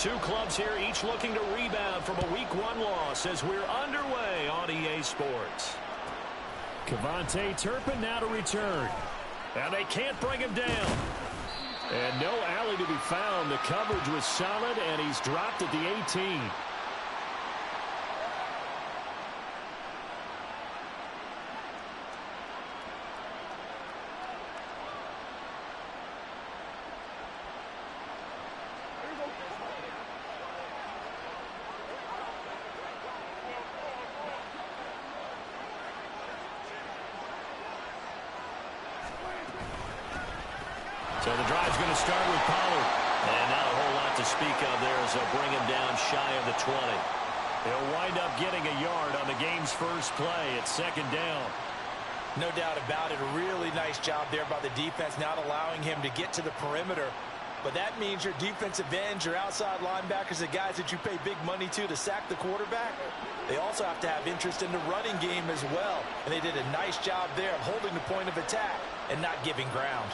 Two clubs here, each looking to rebound from a Week 1 loss as we're underway on EA Sports. Kevontae Turpin now to return. And they can't bring him down. And no alley to be found. The coverage was solid, and he's dropped at the 18. So the drive's going to start with Pollard. And not a whole lot to speak of there as they'll bring him down shy of the 20. He'll wind up getting a yard on the game's first play at second down. No doubt about it. A really nice job there by the defense, not allowing him to get to the perimeter. But that means your defensive ends, your outside linebackers, the guys that you pay big money to sack the quarterback, they also have to have interest in the running game as well. And they did a nice job there of holding the point of attack and not giving ground.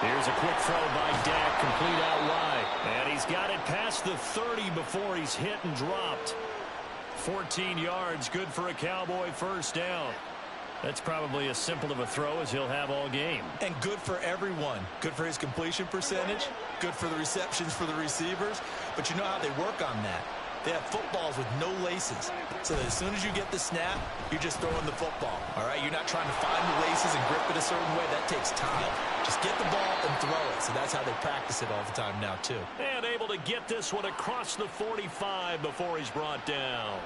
Here's a quick throw by Dak, complete out wide. And he's got it past the 30 before he's hit and dropped. 14 yards, good for a Cowboy first down. That's probably as simple of a throw as he'll have all game. And good for everyone. Good for his completion percentage. Good for the receptions for the receivers. But you know how they work on that. They have footballs with no laces. So that as soon as you get the snap, you're just throwing the football. All right? You're not trying to find the laces and grip it a certain way. That takes time. Just get the ball and throw it. So that's how they practice it all the time now, too. And able to get this one across the 45 before he's brought down.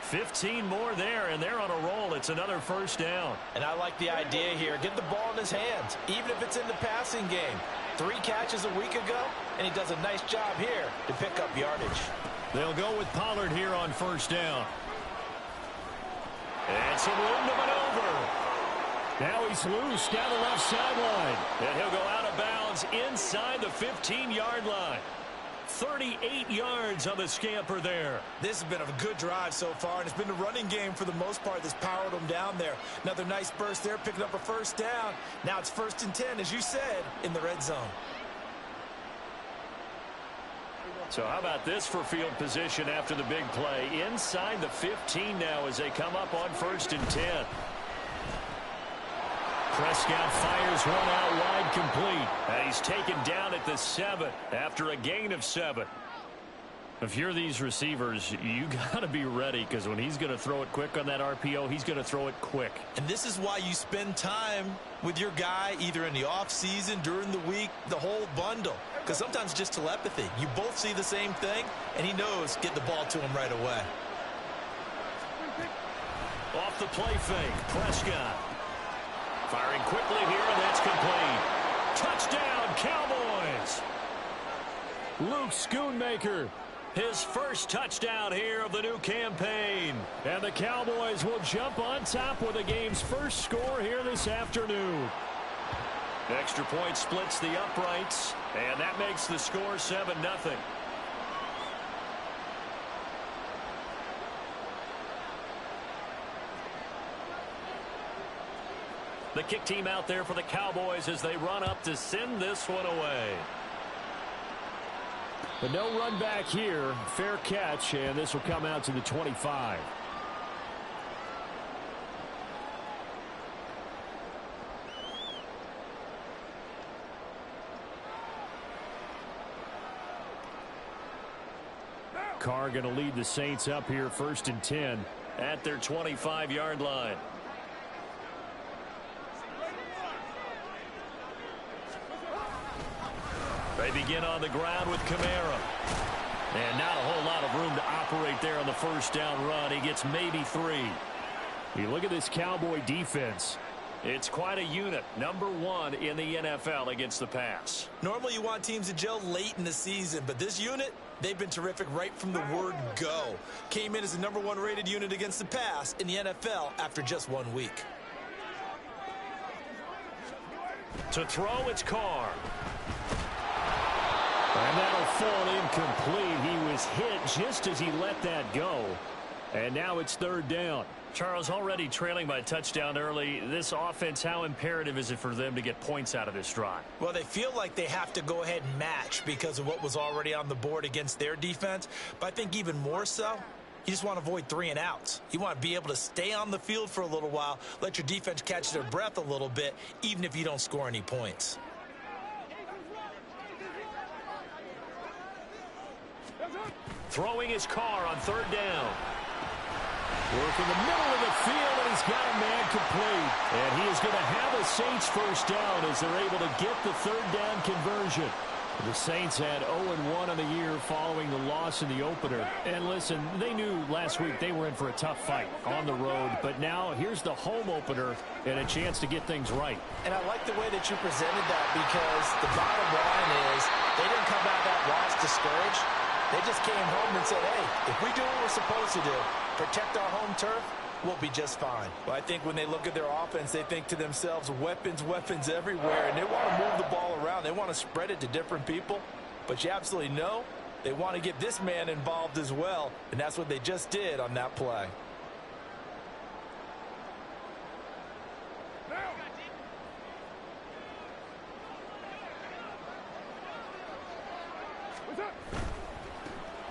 15 more there, and they're on a roll. It's another first down. And I like the idea here. Get the ball in his hands, even if it's in the passing game. 3 catches a week ago, and he does a nice job here to pick up yardage. They'll go with Pollard here on first down. And some room to maneuver. Now he's loose down the left sideline. And he'll go out of bounds inside the 15-yard line. 38 yards on the scamper there. This has been a good drive so far, and it's been the running game for the most part that's powered them down there. Another nice burst there, picking up a first down. Now it's 1st and 10, as you said, in the red zone. So how about this for field position after the big play? Inside the 15 now as they come up on 1st and 10. Prescott fires one out wide, complete. And he's taken down at the 7 after a gain of 7. If you're these receivers, you got to be ready, because when he's going to throw it quick on that RPO, he's going to throw it quick. And this is why you spend time with your guy either in the offseason, during the week, the whole bundle. Because sometimes just telepathy. You both see the same thing, and he knows get the ball to him right away. Off the play fake, Prescott. Firing quickly here, and that's complete. Touchdown, Cowboys! Luke Schoonmaker, his first touchdown here of the new campaign. And the Cowboys will jump on top with the game's first score here this afternoon. Extra point splits the uprights, and that makes the score 7-0. The kick team out there for the Cowboys as they run up to send this one away. But no run back here. Fair catch, and this will come out to the 25. Carr going to lead the Saints up here 1st and 10 at their 25-yard line. They begin on the ground with Kamara. And not a whole lot of room to operate there on the first down run. He gets maybe 3. You look at this Cowboy defense. It's quite a unit. #1 in the NFL against the pass. Normally you want teams to gel late in the season, but this unit, they've been terrific right from the word go. Came in as the #1 rated unit against the pass in the NFL after just 1 week. To throw, it's Carr. And that'll fall incomplete. He was hit just as he let that go. And now it's third down. Charles, already trailing by a touchdown early. This offense, how imperative is it for them to get points out of this drive? Well, they feel like they have to go ahead and match because of what was already on the board against their defense. But I think even more so, you just want to avoid 3 and outs. You want to be able to stay on the field for a little while, let your defense catch their breath a little bit, even if you don't score any points. Throwing his car on third down. Work in the middle of the field, and he's got a man complete. And he is going to have a Saints first down as they're able to get the third down conversion. The Saints had 0-1 on the year following the loss in the opener. And listen, they knew last week they were in for a tough fight on the road. But now here's the home opener and a chance to get things right. And I like the way that you presented that because the bottom line is they didn't come out of that loss discouraged. They just came home and said, hey, if we do what we're supposed to do, protect our home turf, we'll be just fine. Well, I think when they look at their offense, they think to themselves, weapons, weapons everywhere, and they want to move the ball around. They want to spread it to different people, but you absolutely know they want to get this man involved as well, and that's what they just did on that play.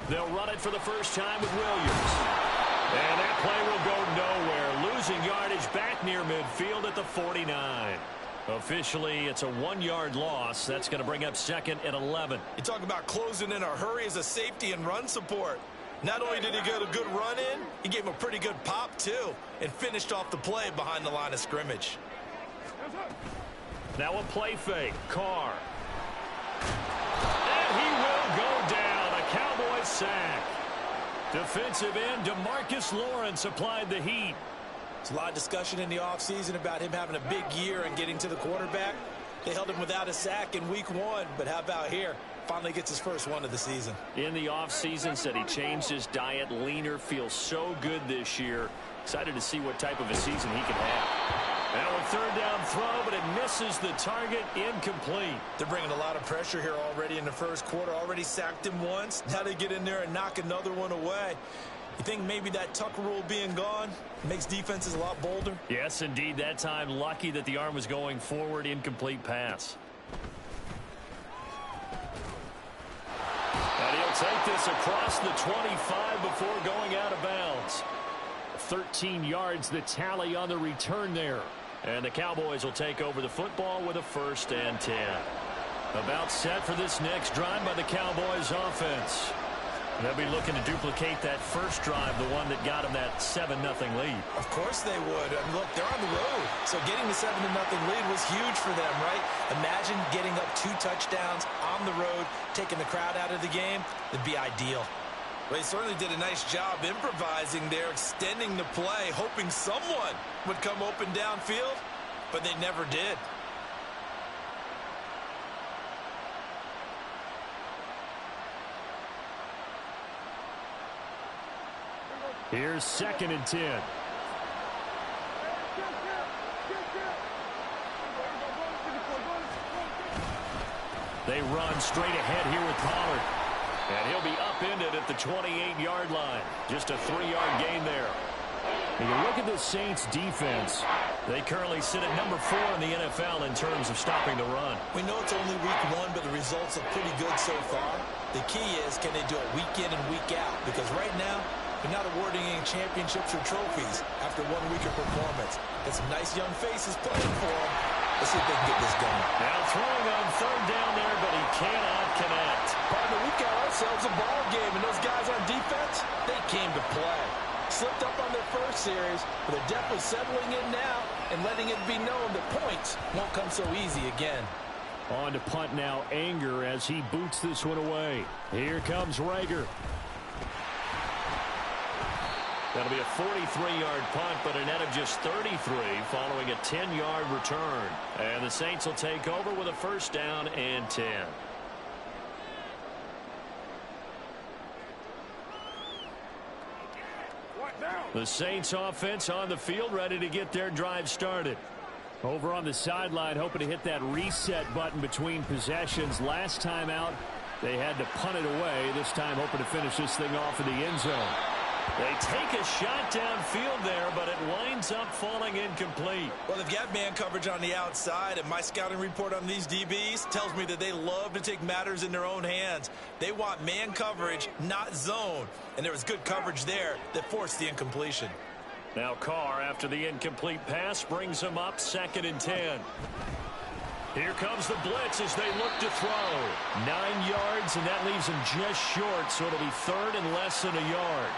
They'll run it for the first time with Williams. And that play will go nowhere. Losing yardage back near midfield at the 49. Officially, it's a 1-yard loss. That's going to bring up second and 11. You talk about closing in a hurry as a safety and run support. Not only did he get a good run in, he gave him a pretty good pop, too, and finished off the play behind the line of scrimmage. Now a play fake. Carr. And he will go down. A Cowboys sack. Defensive end DeMarcus Lawrence applied the heat. There's a lot of discussion in the offseason about him having a big year and getting to the quarterback. They held him without a sack in week 1, but how about here? Finally gets his first one of the season. In the offseason, said he changed his diet, leaner, feels so good this year. Excited to see what type of a season he can have. Now a third down throw, but it misses the target, incomplete. They're bringing a lot of pressure here already in the first quarter. Already sacked him once. Now they get in there and knock another one away. You think maybe that Tucker rule being gone makes defenses a lot bolder? Yes, indeed. That time, lucky that the arm was going forward, incomplete pass. And he'll take this across the 25 before going out of bounds. 13 yards, the tally on the return there. And the Cowboys will take over the football with a 1st and 10. About set for this next drive by the Cowboys offense. They'll be looking to duplicate that first drive, the one that got them that 7-0 lead. Of course they would. And look, they're on the road. So getting the 7-0 lead was huge for them, right? Imagine getting up 2 touchdowns on the road, taking the crowd out of the game. It'd be ideal. Well, he certainly did a nice job improvising there, extending the play, hoping someone would come open downfield, but they never did. Here's 2nd and 10. They run straight ahead here with Pollard. And he'll be upended at the 28-yard line. Just a 3-yard gain there. When you look at the Saints defense, they currently sit at number 4 in the NFL in terms of stopping the run. We know it's only week 1, but the results are pretty good so far. The key is, can they do it week in and week out? Because right now, they're not awarding any championships or trophies after 1 week of performance. Got some nice young faces playing for them. Let's see if they can get this going. Now throwing on third down there, but he cannot connect. Partner, we've got ourselves a ball game, and those guys on defense, they came to play. Slipped up on their first series, but they're definitely settling in now and letting it be known that points won't come so easy again. On to punt now, Anger as he boots this one away. Here comes Rager. That'll be a 43-yard punt, but a net of just 33 following a 10-yard return. And the Saints will take over with a 1st down and 10. The Saints offense on the field, ready to get their drive started. Over on the sideline, hoping to hit that reset button between possessions. Last time out, they had to punt it away. This time hoping to finish this thing off in the end zone. They take a shot downfield there, but it winds up falling incomplete. Well, they've got man coverage on the outside, and my scouting report on these DBs tells me that they love to take matters in their own hands. They want man coverage, not zone. And there was good coverage there that forced the incompletion. Now Carr, after the incomplete pass, brings him up 2nd and 10. Here comes the blitz as they look to throw. 9 yards, and that leaves him just short, so it'll be 3rd and less than a yard.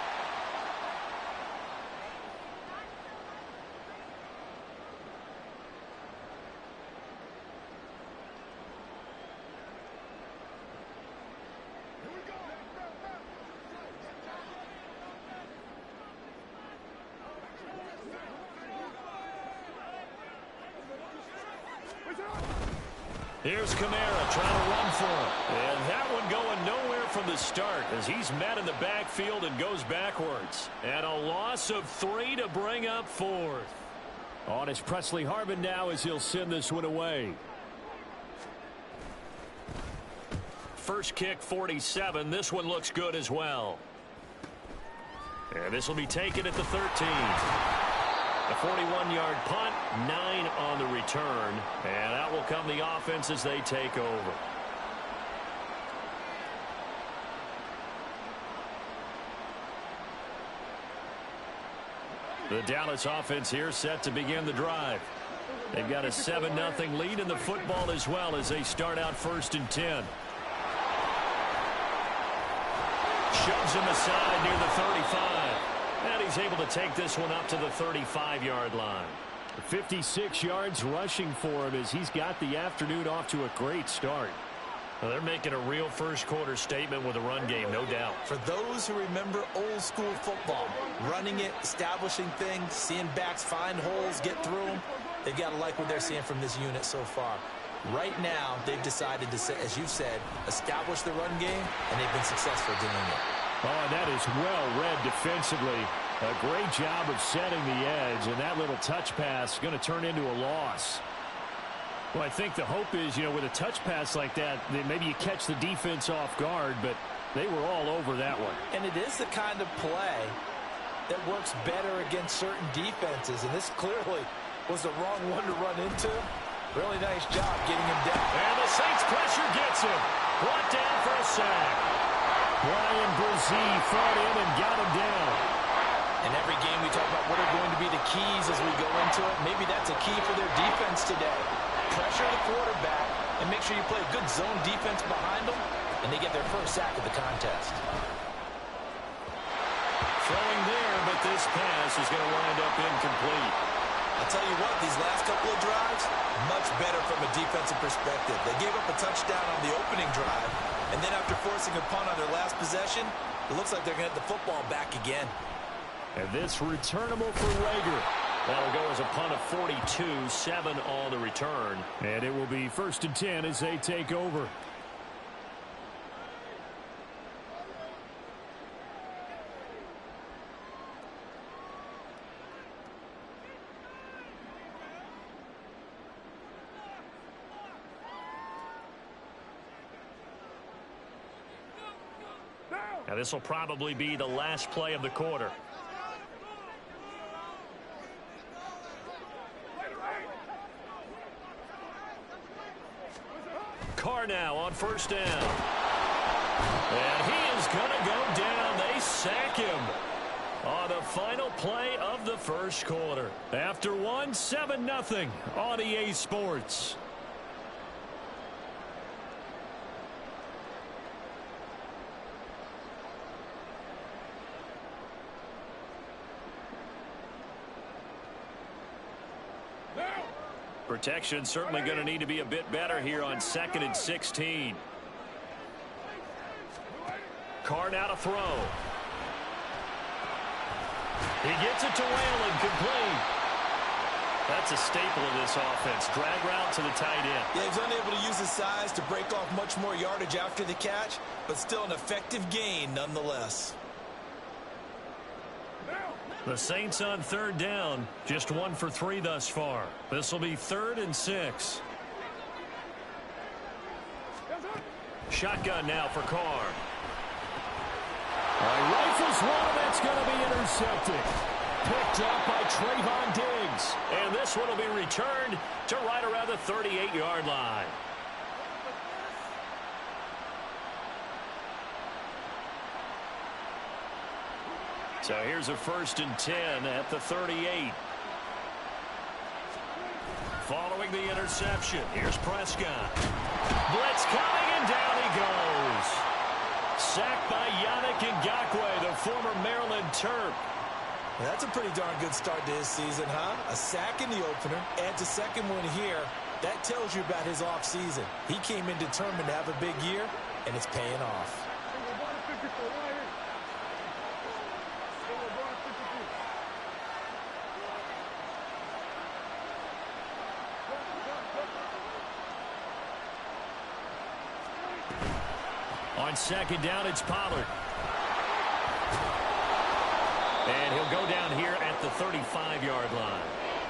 Here's Kamara trying to run for him. And that one going nowhere from the start as he's met in the backfield and goes backwards. And a loss of 3 to bring up 4th. On is Presley Harvin now as he'll send this one away. First kick 47. This one looks good as well. And this will be taken at the 13. A 41-yard punt, 9 on the return, and out will come the offense as they take over. The Dallas offense here set to begin the drive. They've got a 7-0 lead in the football as well as they start out 1st and 10. Shoves him aside near the 35. And he's able to take this one up to the 35-yard line. 56 yards rushing for him as he's got the afternoon off to a great start. Well, they're making a real first-quarter statement with a run game, no doubt. For those who remember old-school football, running it, establishing things, seeing backs find holes, get through them, they've got to like what they're seeing from this unit so far. Right now, they've decided to, as you said, establish the run game, and they've been successful doing it. Oh, that is well read defensively. A great job of setting the edge, and that little touch pass going to turn into a loss. Well, I think the hope is, with a touch pass like that, that maybe you catch the defense off guard, but they were all over that one. And it is the kind of play that works better against certain defenses, and this clearly was the wrong one to run into. Really nice job getting him down. And the Saints pressure gets him. Brought down for a sack. Brian Brzee fought in and got him down. In every game we talk about what are going to be the keys as we go into it. Maybe that's a key for their defense today. Pressure the quarterback and make sure you play a good zone defense behind them, and they get their first sack of the contest. Throwing there, but this pass is going to wind up incomplete. I'll tell you what, these last couple of drives, much better from a defensive perspective. They gave up a touchdown on the opening drive, and then after forcing a punt on their last possession, it looks like they're going to have the football back again. And this returnable for Rager. That'll go as a punt of 42, 7 on the return. And it will be 1st and 10 as they take over. Now this will probably be the last play of the quarter. Carr now on 1st down. And he is going to go down. They sack him on the final play of the first quarter. After one, 7-0 on EA Sports. Protection certainly going to need to be a bit better here on 2nd and 16. Carr now to throw. He gets it to Whalen, complete. That's a staple of this offense. Drag route to the tight end. Yeah, he's unable to use his size to break off much more yardage after the catch, but still an effective gain nonetheless. The Saints on 3rd down, just 1 for 3 thus far. This will be 3rd and 6. Shotgun now for Carr. Right is one that's going to be intercepted. Picked up by Trayvon Diggs. And this one will be returned to right around the 38-yard line. So here's a 1st and 10 at the 38. Following the interception, here's Prescott. Blitz coming, and down he goes. Sacked by Yannick Ngakoue, the former Maryland Terp. That's a pretty darn good start to his season, huh? A sack in the opener, adds a second one here. That tells you about his offseason. He came in determined to have a big year, and it's paying off. On 2nd down, it's Pollard. And he'll go down here at the 35-yard line.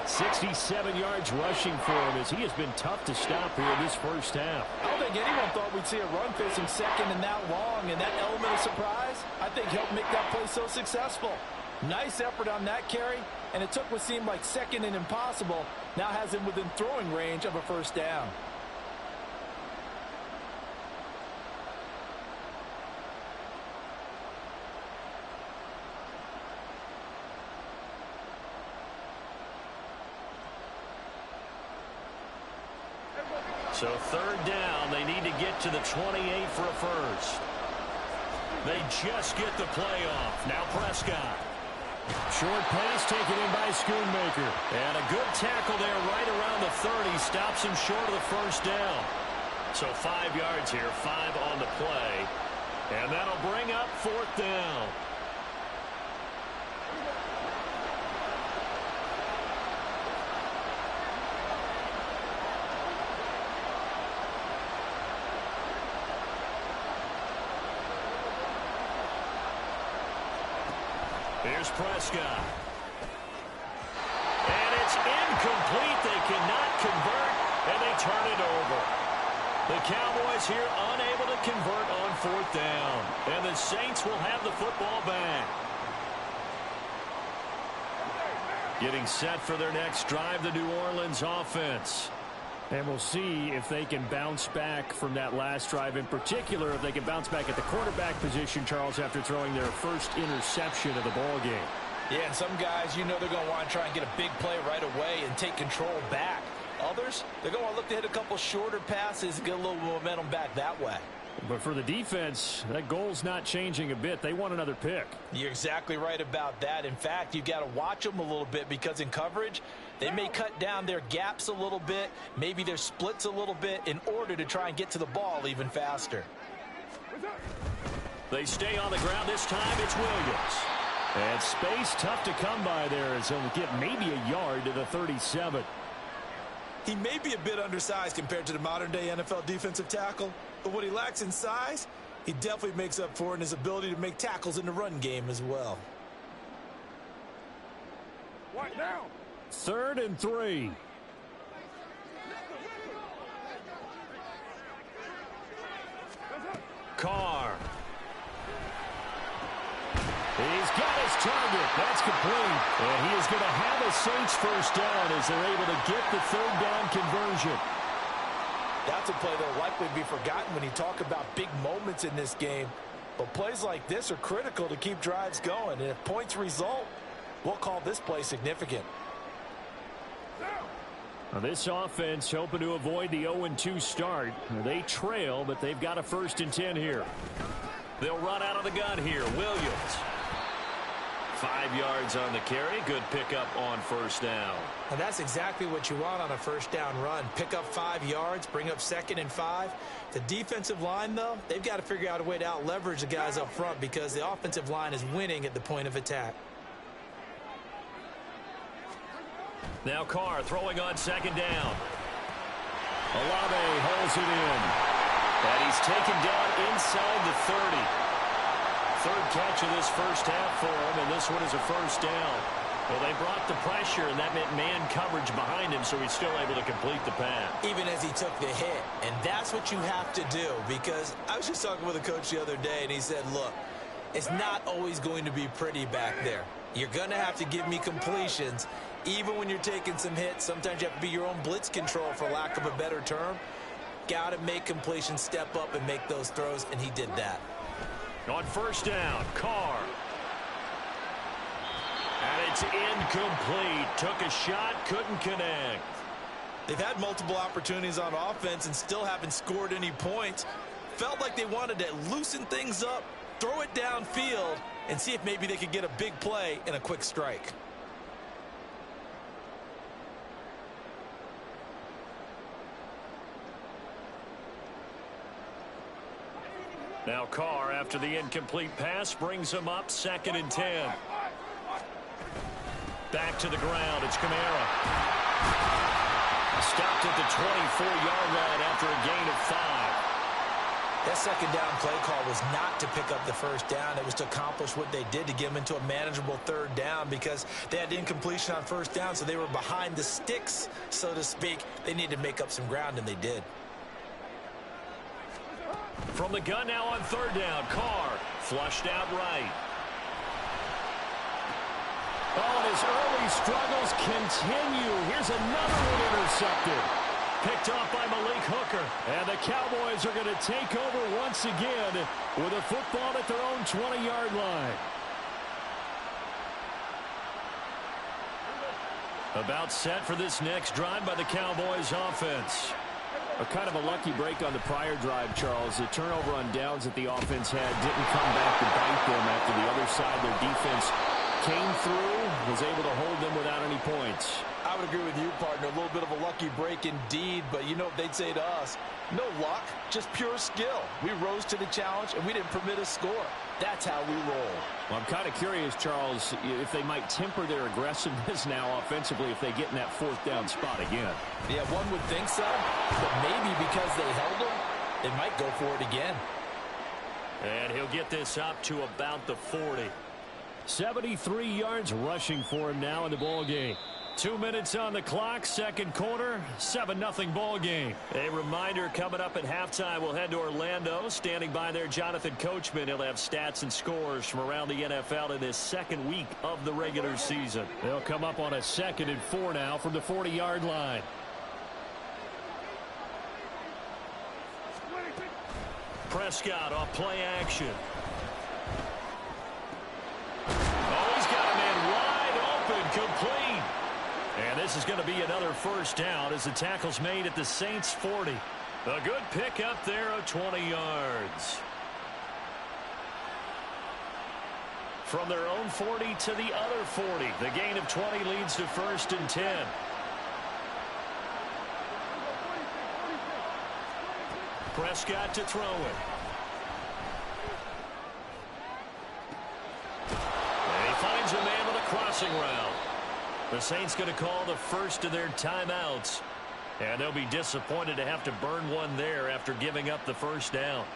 67 yards rushing for him as he has been tough to stop here in this first half. I don't think anyone thought we'd see a run facing second and that long, and that element of surprise, I think, helped make that play so successful. Nice effort on that carry, and it took what seemed like second and impossible, now has him within throwing range of a first down. So 3rd down, they need to get to the 28 for a first. They just get the play off. Now Prescott. Short pass taken in by Schoonmaker. And a good tackle there right around the 30. Stops him short of the first down. So 5 yards here, 5 on the play. And that'll bring up 4th down. Here's Prescott. And it's incomplete. They cannot convert, and they turn it over. The Cowboys here unable to convert on 4th down. And the Saints will have the football back. Getting set for their next drive, the New Orleans offense. And we'll see if they can bounce back from that last drive, in particular if they can bounce back at the quarterback position, Charles, after throwing their first interception of the ball game. Yeah, and some guys, you know they're going to want to try and get a big play right away and take control back. Others, they're going to look to hit a couple shorter passes and get a little momentum back that way. But for the defense, that goal's not changing a bit. They want another pick. You're exactly right about that. In fact, you've got to watch them a little bit because in coverage, they may cut down their gaps a little bit, maybe their splits a little bit in order to try and get to the ball even faster. They stay on the ground. This time it's Williams. And space tough to come by there as he'll get maybe a yard to the 37. He may be a bit undersized compared to the modern-day NFL defensive tackle, but what he lacks in size, he definitely makes up for in his ability to make tackles in the run game as well. Right now. 3rd and 3. Carr. He's got his target. That's complete. And he is going to have a Saints first down as they're able to get the 3rd down conversion. That's a play that will likely be forgotten when you talk about big moments in this game. But plays like this are critical to keep drives going. And if points result, we'll call this play significant. Now this offense hoping to avoid the 0-2 start. They trail, but they've got a 1st and 10 here. They'll run out of the gun here. Williams. 5 yards on the carry. Good pickup on 1st down. And that's exactly what you want on a 1st down run. Pick up 5 yards, bring up 2nd and 5. The defensive line, though, they've got to figure out a way to out-leverage the guys up front because the offensive line is winning at the point of attack. Now Carr throwing on 2nd down. Olave holds it in. And he's taken down inside the 30. 3rd catch of this first half for him, and this one is a 1st down. Well, they brought the pressure, and that meant man coverage behind him, so he's still able to complete the pass. Even as he took the hit. And that's what you have to do, because I was just talking with a coach the other day, and he said, look, It's not always going to be pretty back there. You're going to have to give me completions. Even when you're taking some hits, sometimes you have to be your own blitz control, for lack of a better term. Got to make completions, step up and make those throws, and he did that. On first down, Carr. And it's incomplete. Took a shot, couldn't connect. They've had multiple opportunities on offense and still haven't scored any points. Felt like they wanted to loosen things up, throw it downfield, and see if maybe they could get a big play and a quick strike. Now Carr, after the incomplete pass, brings him up 2nd and 10. Back to the ground. It's Kamara. Stopped at the 24-yard line after a gain of 5. That second down play call was not to pick up the first down. It was to accomplish what they did, to get them into a manageable 3rd down, because they had incompletion on first down, so they were behind the sticks, so to speak. They needed to make up some ground, and they did. From the gun now on 3rd down, Carr flushed out right. Oh, and his early struggles continue. Here's another one intercepted. Picked off by Malik Hooker. And the Cowboys are going to take over once again with a football at their own 20-yard line. About set for this next drive by the Cowboys offense. A kind of a lucky break on the prior drive, Charles. The turnover on downs that the offense had didn't come back to bite them after the other side. Their defense came through, was able to hold them without any points. I would agree with you, partner. A little bit of a lucky break indeed, but you know what they'd say to us? No luck, just pure skill. We rose to the challenge, and we didn't permit a score. That's how we roll. Well, I'm kind of curious, Charles, if they might temper their aggressiveness now offensively if they get in that 4th down spot again. Yeah, one would think so, but maybe because they held them, they might go for it again. And he'll get this up to about the 40. 73 yards rushing for him now in the ball game. 2 minutes on the clock, 2nd quarter, 7-0 ball game. A reminder, coming up at halftime, we'll head to Orlando. Standing by there, Jonathan Coachman. He'll have stats and scores from around the NFL in this 2nd week of the regular season. They'll come up on a 2nd and 4 now from the 40-yard line. Prescott off play action. Oh, he's got a man wide open, complete. And this is going to be another 1st down as the tackle's made at the Saints' 40. A good pick up there of 20 yards. From their own 40 to the other 40. The gain of 20 leads to 1st and 10. Prescott to throw it. And he finds a man with a crossing route. The Saints going to call the first of their timeouts. And they'll be disappointed to have to burn one there after giving up the 1st down.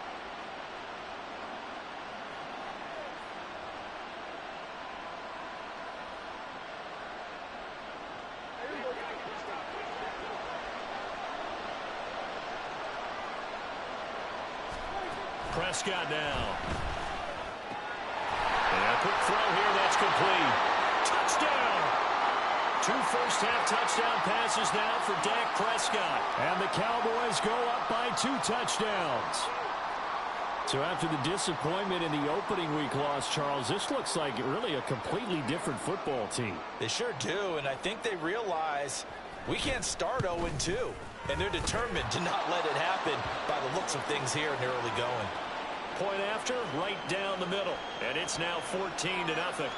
Prescott now. And a quick throw here, that's complete. Touchdown! 2 first-half touchdown passes now for Dak Prescott. And the Cowboys go up by 2 touchdowns. So after the disappointment in the opening week loss, Charles, this looks like really a completely different football team. They sure do, and I think they realize we can't start 0-2. And they're determined to not let it happen by the looks of things here in the early going. Point after, right down the middle. And it's now 14-0.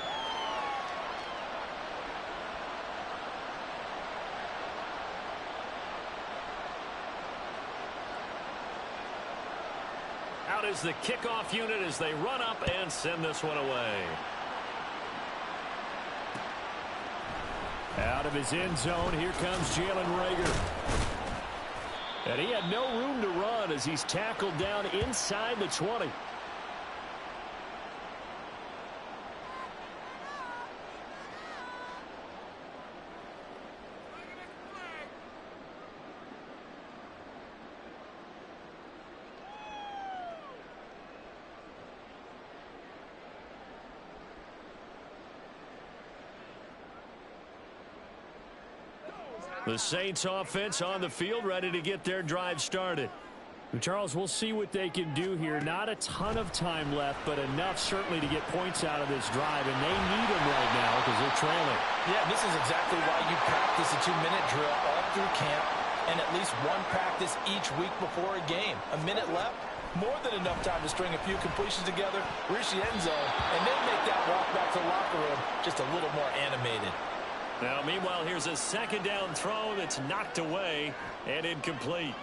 Out is the kickoff unit as they run up and send this one away. Out of his end zone, here comes Jalen Reagor. And he had no room to run as he's tackled down inside the 20. The Saints offense on the field, ready to get their drive started. Charles, we'll see what they can do here. Not a ton of time left, but enough certainly to get points out of this drive, and they need them right now because they're trailing. Yeah, this is exactly why you practice a 2-minute drill all through camp and at least one practice each week before a game. A minute left, more than enough time to string a few completions together, reach the end zone, and then make that walk back to the locker room just a little more animated. Now, meanwhile, here's a second down throw that's knocked away and incomplete.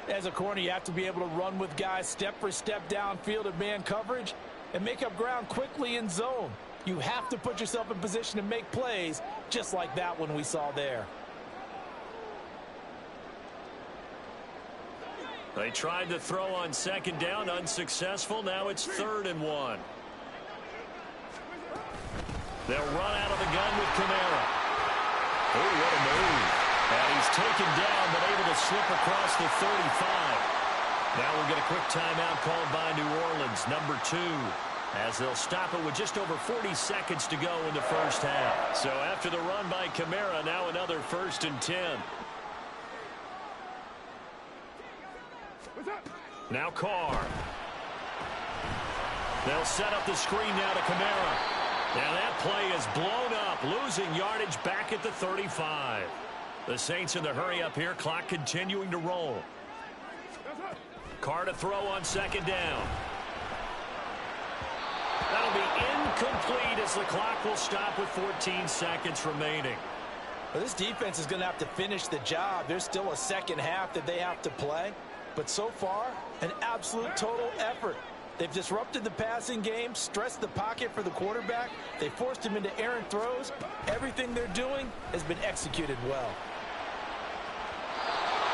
As a corner, you have to be able to run with guys step for step downfield at man coverage and make up ground quickly in zone. You have to put yourself in position to make plays just like that one we saw there. They tried to throw on second down, unsuccessful. Now it's 3rd and 1. They'll run out of the gun with Kamara. Oh, what a move. And he's taken down, but able to slip across the 35. Now we'll get a quick timeout called by New Orleans, number 2, as they'll stop it with just over 40 seconds to go in the first half. So after the run by Kamara, now another 1st and 10. Now Carr. They'll set up the screen now to Kamara. Now that play is blown up, losing yardage back at the 35. The Saints in the hurry up here, clock continuing to roll. Carr to throw on second down. That'll be incomplete as the clock will stop with 14 seconds remaining. Well, this defense is going to have to finish the job. There's still a second half that they have to play. But so far, an absolute total effort. They've disrupted the passing game, stressed the pocket for the quarterback. They forced him into errant throws. Everything they're doing has been executed well.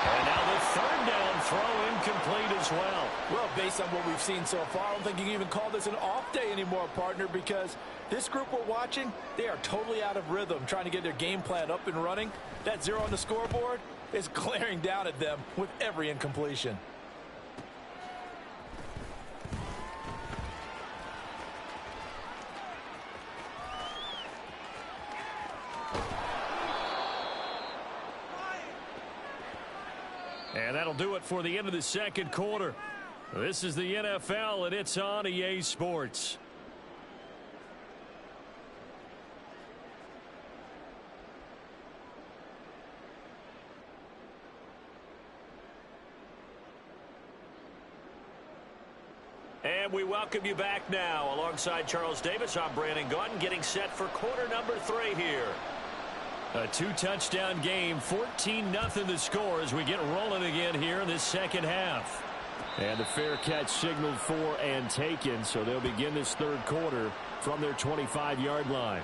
And now the 3rd down throw incomplete as well. Well, based on what we've seen so far, I don't think you can even call this an off day anymore, partner, because this group we're watching, they are totally out of rhythm, trying to get their game plan up and running. That 0 on the scoreboard is glaring down at them with every incompletion. And that'll do it for the end of the second quarter. This is the NFL, and it's on EA Sports. And we welcome you back now. Alongside Charles Davis, I'm Brandon Gaudin, getting set for quarter number 3 here. A 2-touchdown game, 14-0 the score as we get rolling again here in this second half. And the fair catch signaled for and taken, so they'll begin this third quarter from their 25-yard line.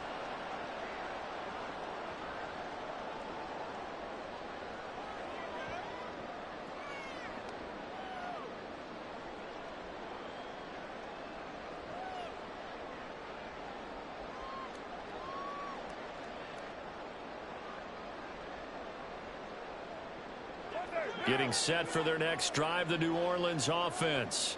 Getting set for their next drive, the New Orleans offense.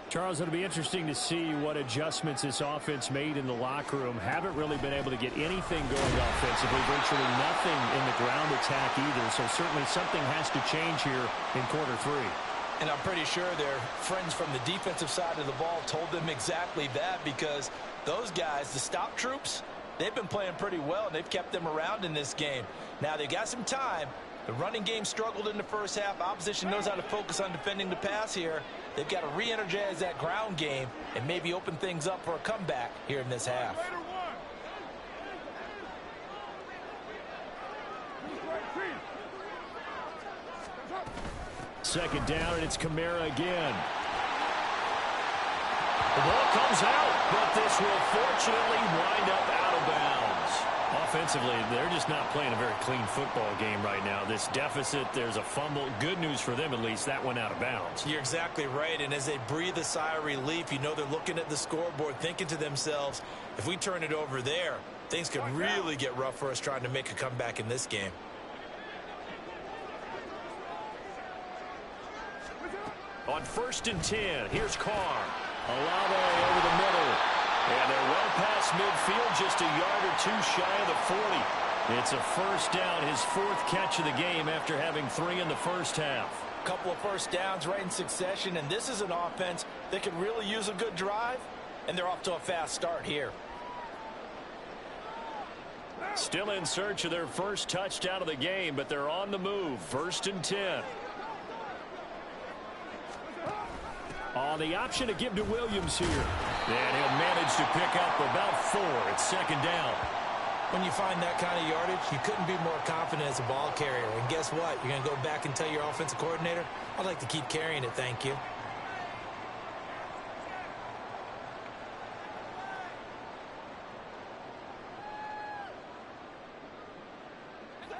Charles, it'll be interesting to see what adjustments this offense made in the locker room. Haven't really been able to get anything going offensively, virtually nothing in the ground attack either. So certainly something has to change here in quarter 3. And I'm pretty sure their friends from the defensive side of the ball told them exactly that, because those guys, the stop troops, they've been playing pretty well, and they've kept them around in this game. Now, they've got some time. The running game struggled in the first half. Opposition knows how to focus on defending the pass here. They've got to re-energize that ground game and maybe open things up for a comeback here in this half. Second down, and it's Kamara again. The ball comes out, but this will fortunately wind up out of bounds. Offensively, they're just not playing a very clean football game right now. This deficit, there's a fumble. Good news for them, at least. That went out of bounds. You're exactly right, and as they breathe a sigh of relief, you know they're looking at the scoreboard, thinking to themselves, if we turn it over there, things could really get rough for us trying to make a comeback in this game. On 1st and 10, here's Carr. Olave over the middle. And they're well past midfield, just a yard or two shy of the 40. It's a first down, his 4th catch of the game after having 3 in the first half. Couple of first downs right in succession, and this is an offense that could really use a good drive, and they're off to a fast start here. Still in search of their first touchdown of the game, but they're on the move. 1st and 10. On the option to give to Williams here. And he'll manage to pick up about 4. It's 2nd down. When you find that kind of yardage, you couldn't be more confident as a ball carrier. And guess what? You're going to go back and tell your offensive coordinator, I'd like to keep carrying it, thank you.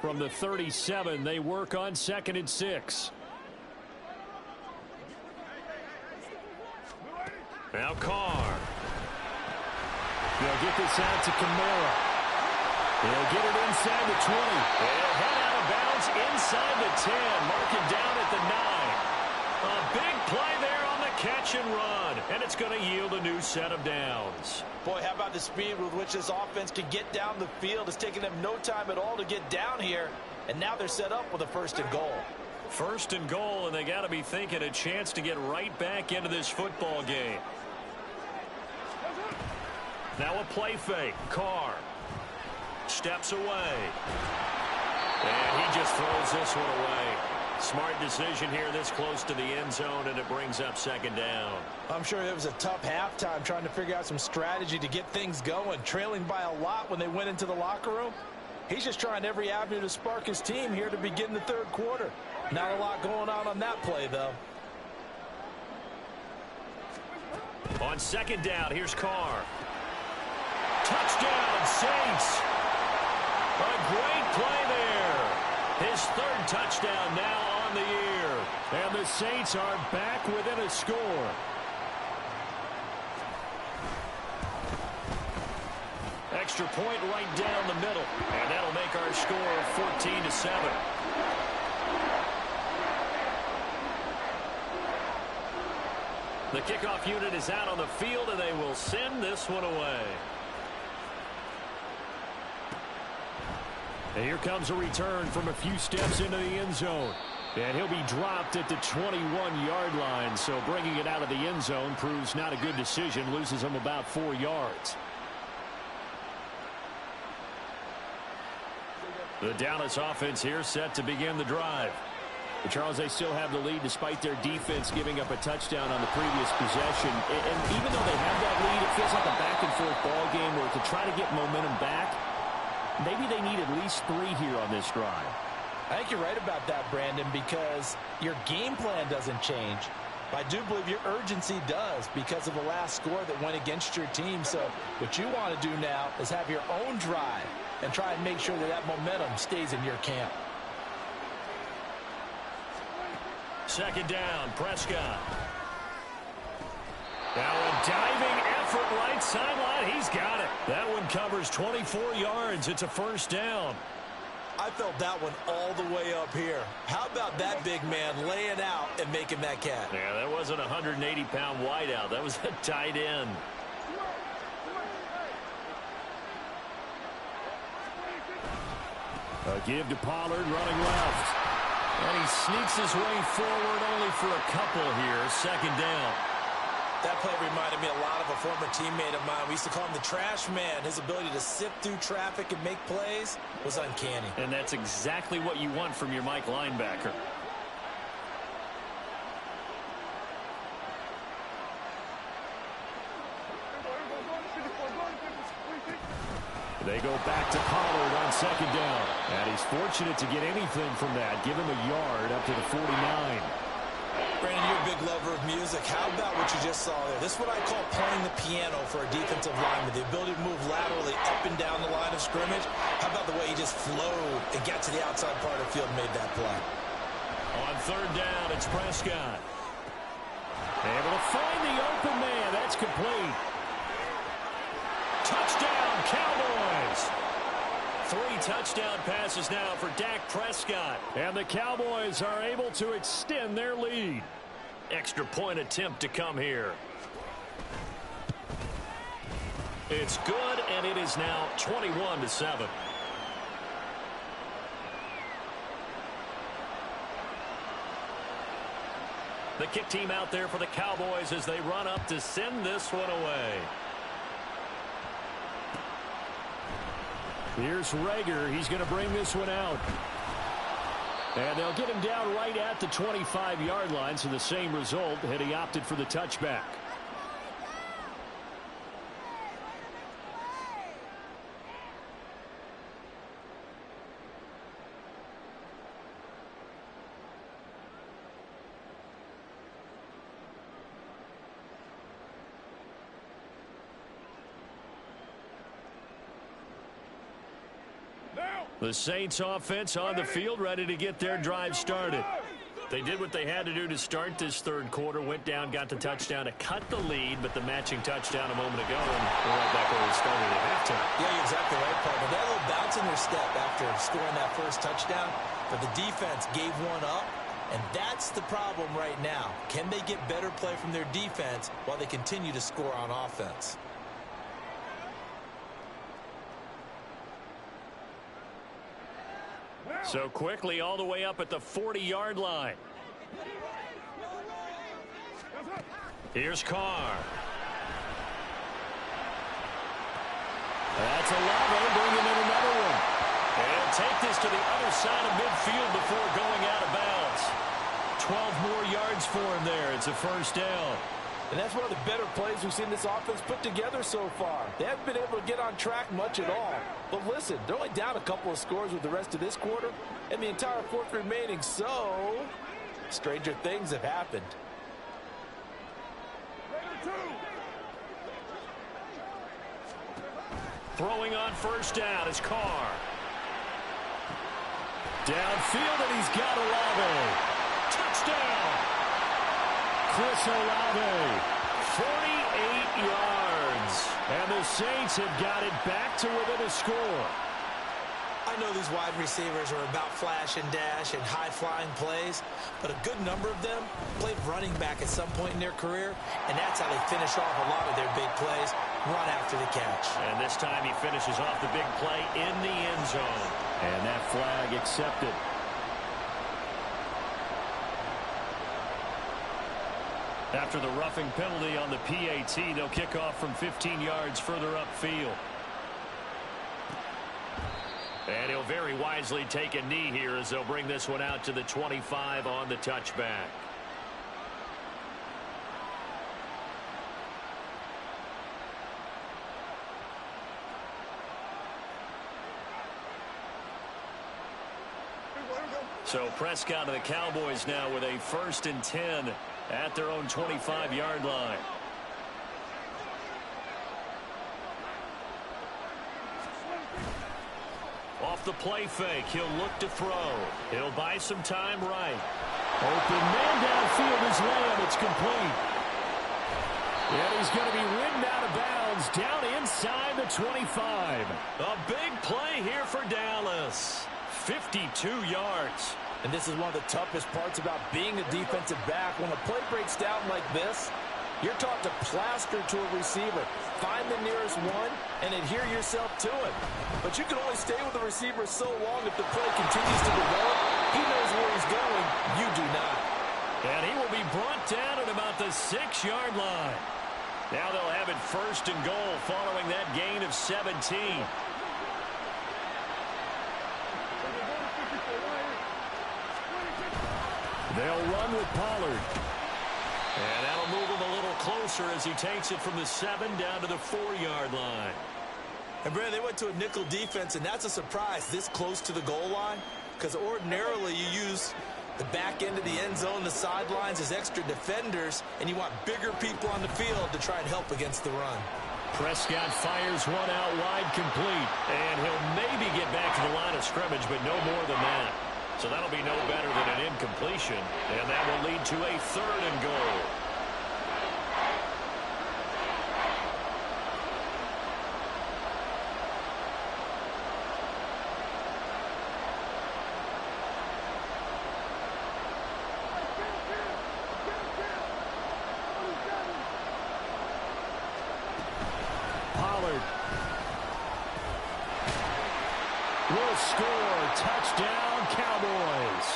From the 37, they work on 2nd and 6. Now Carr. They'll get this out to Kamara. They'll get it inside the 20. They'll head out of bounds inside the 10. Mark it down at the 9. A big play there on the catch and run. And it's going to yield a new set of downs. Boy, how about the speed with which this offense can get down the field? It's taken them no time at all to get down here. And now they're set up with a 1st and goal. 1st and goal, and they got to be thinking a chance to get right back into this football game. Now a play fake. Carr steps away. And he just throws this one away. Smart decision here this close to the end zone, and it brings up 2nd down. I'm sure it was a tough halftime trying to figure out some strategy to get things going, trailing by a lot when they went into the locker room. He's just trying every avenue to spark his team here to begin the 3rd quarter. Not a lot going on that play, though. On 2nd down, here's Carr. Touchdown, Saints. A great play there. His 3rd touchdown now on the year. And the Saints are back within a score. Extra point right down the middle. And that'll make our score 14-7. The kickoff unit is out on the field, and they will send this one away. And here comes a return from a few steps into the end zone. And he'll be dropped at the 21-yard line. So bringing it out of the end zone proves not a good decision. Loses him about 4 yards. The Dallas offense here set to begin the drive. But Charles, they still have the lead despite their defense giving up a touchdown on the previous possession. And even though they have that lead, it feels like a back-and-forth ball game where to try to get momentum back, maybe they need at least 3 here on this drive. I think you're right about that, Brandon, because your game plan doesn't change. I do believe your urgency does because of the last score that went against your team. So what you want to do now is have your own drive and try and make sure that that momentum stays in your camp. 2nd down, Prescott. Now a diving effort right sideline. He's got it. That one covers 24 yards. It's a 1st down. I felt that one all the way up here. How about that big man laying out and making that catch? Yeah, that wasn't a 180-pound wideout. That was a tight end. A give to Pollard running left. And he sneaks his way forward only for a couple here. 2nd down. That play reminded me a lot of a former teammate of mine. We used to call him the trash man. His ability to sift through traffic and make plays was uncanny. And that's exactly what you want from your Mike linebacker. They go back to Pollard on 2nd down. And he's fortunate to get anything from that. Give him a yard up to the 49. Brandon, you're a big lover of music. How about what you just saw there? This is what I call playing the piano for a defensive lineman. The ability to move laterally up and down the line of scrimmage. How about the way he just flowed and got to the outside part of the field and made that play? On 3rd down, it's Prescott. Able to find the open man. That's complete. Touchdown, Cowboys. 3 touchdown passes now for Dak Prescott. And the Cowboys are able to extend their lead. Extra point attempt to come here. It's good, and it is now 21-7. The kick team out there for the Cowboys as they run up to send this one away. Here's Rager. He's going to bring this one out. And they'll get him down right at the 25-yard line, so the same result had he opted for the touchback. The Saints offense on the field, ready to get their drive started. They did what they had to do to start this third quarter, went down, got the touchdown to cut the lead, but the matching touchdown a moment ago, and we're right back where we started at halftime. Yeah, you're exactly right, partner. They had a little bounce in their step after scoring that first touchdown, but the defense gave one up, and that's the problem right now. Can they get better play from their defense while they continue to score on offense? So quickly all the way up at the 40-yard line. Here's Carr. That's Olave bringing in another one. And he'll take this to the other side of midfield before going out of bounds. 12 more yards for him there. It's a first down. And that's one of the better plays we've seen this offense put together so far. They haven't been able to get on track much at all. But listen, they're only down a couple of scores with the rest of this quarter and the entire fourth remaining. So, stranger things have happened. Throwing on first down is Carr. Downfield, and he's got Olave. Touchdown! Chris Olave, 48 yards. And the Saints have got it back to within a score. I know these wide receivers are about flash and dash and high-flying plays, but a good number of them played running back at some point in their career, and that's how they finish off a lot of their big plays, run after the catch. And this time he finishes off the big play in the end zone. And that flag accepted. After the roughing penalty on the PAT, they'll kick off from 15 yards further upfield. And he'll very wisely take a knee here as they'll bring this one out to the 25 on the touchback. So Prescott and the Cowboys now with a 1st and 10 at their own 25-yard line. Off the play fake, he'll look to throw. He'll buy some time right. Open man downfield is Lamb. It's complete. And he's going to be ridden out of bounds down inside the 25. A big play here for Dallas. 52 yards. And this is one of the toughest parts about being a defensive back. When a play breaks down like this, you're taught to plaster to a receiver. Find the nearest one and adhere yourself to it. But you can only stay with the receiver so long if the play continues to develop. He knows where he's going. You do not. And he will be brought down at about the 6-yard line. Now they'll have it 1st and goal following that gain of 17. They'll run with Pollard. And that'll move him a little closer as he takes it from the 7 down to the 4-yard line. And, Brandon, they went to a nickel defense, and that's a surprise this close to the goal line, because ordinarily you use the back end of the end zone, the sidelines as extra defenders, and you want bigger people on the field to try and help against the run. Prescott fires one out wide, complete. And he'll maybe get back to the line of scrimmage, but no more than that. So that'll be no better than an incompletion, and that will lead to a 3rd and goal. Pollard will score. Touchdown, Cowboys.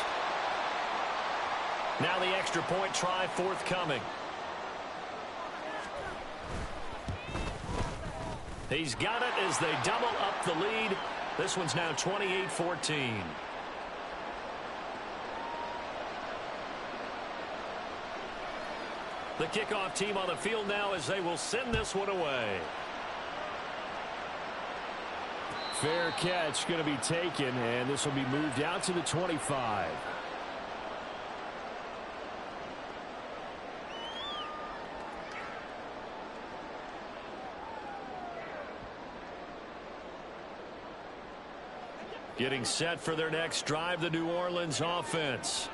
Now the extra point try forthcoming. He's got it as they double up the lead. This one's now 28-14. The kickoff team on the field now as they will send this one away. Fair catch going to be taken, and this will be moved out to the 25. Getting set for their next drive, the New Orleans offense.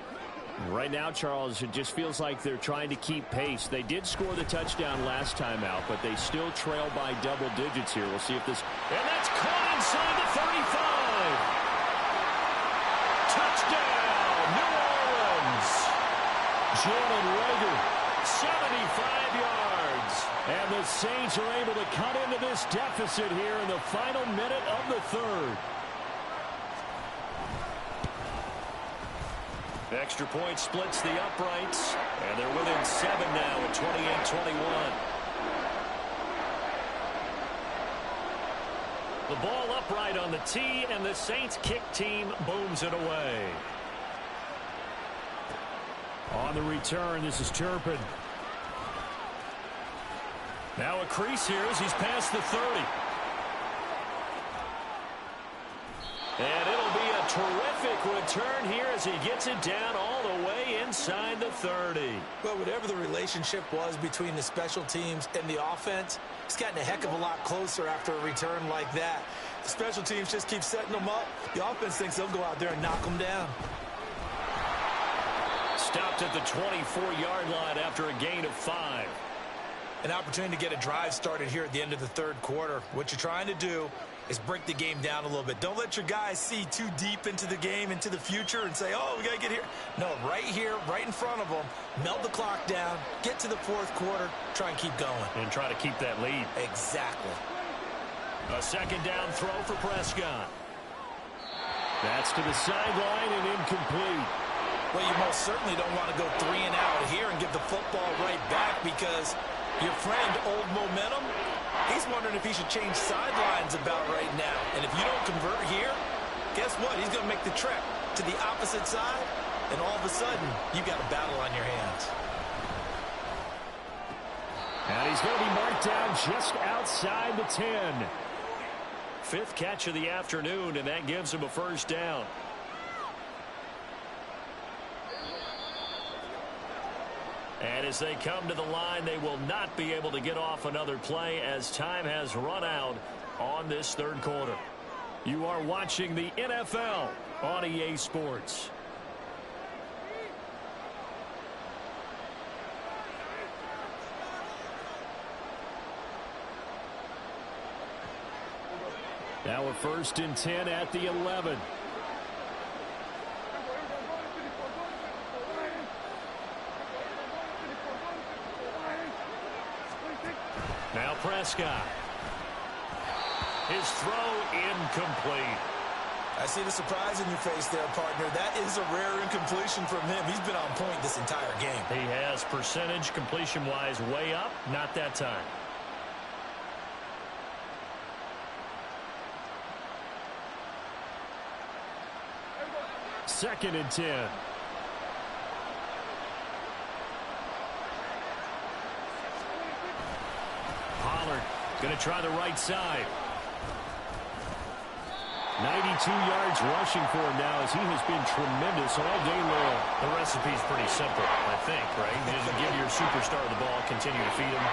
Right now, Charles, it just feels like they're trying to keep pace. They did score the touchdown last time out, but they still trail by double digits here. We'll see if this... And that's caught inside the 35. Touchdown, New Orleans. Jalen Reagor, 75 yards. and the Saints are able to cut into this deficit here in the final minute of the third. Extra point splits the uprights, and they're within 7 now at 28-21. The ball upright on the tee, and the Saints kick team booms it away. On the return, this is Turpin. Now a crease here as he's past the 30. And it'll be a terrific return here as he gets it down all the way inside the 30. Well, whatever the relationship was between the special teams and the offense, it's gotten a heck of a lot closer after a return like that. The special teams just keep setting them up. The offense thinks they'll go out there and knock them down. Stopped at the 24-yard line after a gain of 5. An opportunity to get a drive started here at the end of the third quarter. What you're trying to do is break the game down a little bit. Don't let your guys see too deep into the game, into the future, and say, oh, we got to get here. No, right here, right in front of them, melt the clock down, get to the fourth quarter, try and keep going. And try to keep that lead. Exactly. A second down throw for Prescott. That's to the sideline and incomplete. Well, you most certainly don't want to go 3 and out here and give the football right back because your friend, Old Momentum, he's wondering if he should change sidelines about right now. And if you don't convert here, guess what? He's going to make the trek to the opposite side, and all of a sudden, you've got a battle on your hands. And he's going to be marked down just outside the 10. 5th catch of the afternoon, and that gives him a first down. And as they come to the line, they will not be able to get off another play as time has run out on this third quarter. You are watching the NFL on EA Sports. Now a 1st and 10 at the 11. Now Prescott. His throw incomplete. I see the surprise in your face there, partner. That is a rare incompletion from him. He's been on point this entire game. He has percentage completion-wise way up. Not that time. Second and 10. Pollard going to try the right side. 92 yards rushing for him now as he has been tremendous all day long. The recipe's pretty simple, I think, right? You just give your superstar the ball, continue to feed him.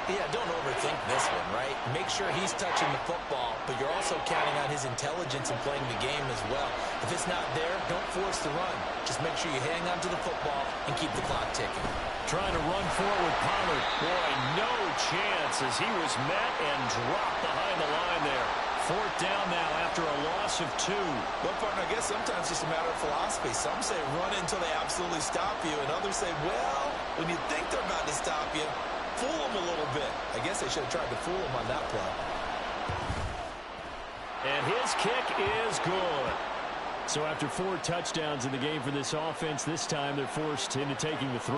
Yeah, don't overthink this one, right? Make sure he's touching the football, but you're also counting on his intelligence in playing the game as well. If it's not there, don't force the run. Just make sure you hang on to the football and keep the clock ticking. Trying to run forward with Pollard. Boy, no chance as he was met and dropped behind the line there. 4th down now after a loss of 2. Well, partner, I guess sometimes it's just a matter of philosophy. Some say run until they absolutely stop you, and others say, well, when you think they're about to stop you, fool them a little bit. I guess they should have tried to fool them on that play. And his kick is good. So after 4 touchdowns in the game for this offense, this time they're forced into taking the 3.